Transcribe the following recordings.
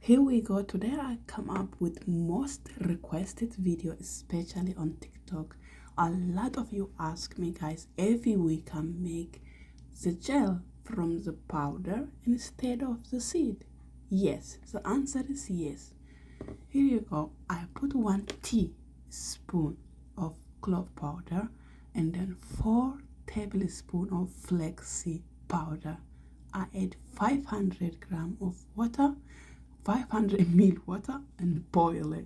Here we go. Today I come up with most requested video, especially on TikTok. A lot of you ask me, guys, if we can make the gel from the powder instead of the seed. Yes, the answer is yes. Here you go. I put 1 teaspoon of clove powder and then 4 tablespoons of flaxseed powder. I add 500 grams of water, 500 ml water, and boil it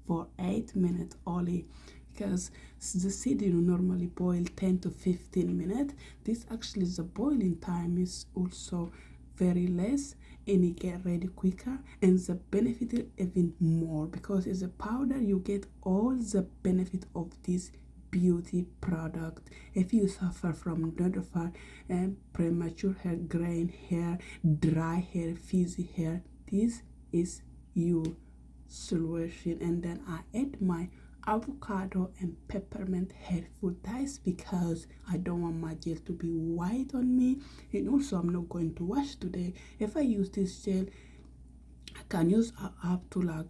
for 8 minutes only, because the seed normally boil 10 to 15 minutes. This actually, the boiling time is also very less and it get ready quicker, and the benefit is even more because it's a powder. You get all the benefit of this beauty product. If you suffer from dandruff, premature hair, graying hair, dry hair, frizzy hair, this is your solution. And then I add my avocado and peppermint hair food dyes because I don't want my gel to be white on me, and also I'm not going to wash today. If I use this gel, I can use up to like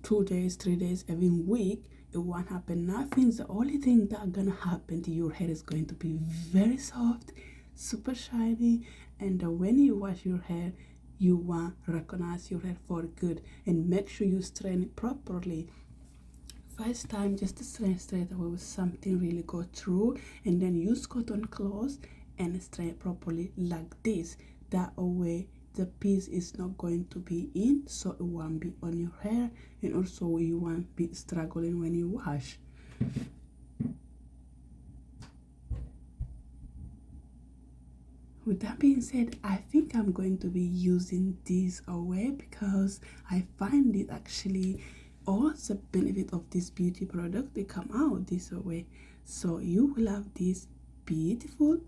2 days, 3 days, even week. It won't happen nothing. The only thing that gonna happen to your hair is going to be very soft, super shiny, and when you wash your hair, you want recognize your hair for good. And make sure you straighten it properly. First time, just straighten straight away with something really go through, and then use cotton cloths and straighten properly like this. That way the piece is not going to be in, so it won't be on your hair, and also you won't be struggling when you wash. With that being said, I think I'm going to be using this away because I find it actually all the benefit of this beauty product, they come out this way. So you will have this beautiful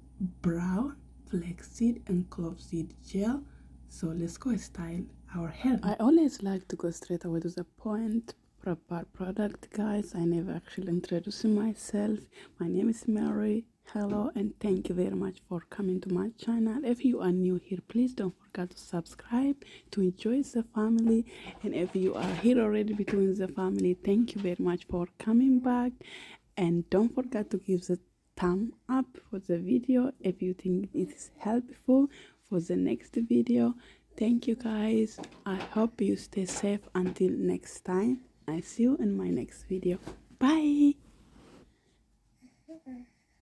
brown flaxseed and clove seed gel. So let's go style our hair. I always like to go straight away to the point. Proper product, guys. I never actually introduced myself. My name is Mary. Hello, and thank you very much for coming to my channel. If you are new here, please don't forget to subscribe to enjoy the family, and if you are here already between the family, thank you very much for coming back. And don't forget to give the thumb up for the video if you think it is helpful for the next video. Thank you, guys. I hope you stay safe until next time. I see you in my next video. Bye.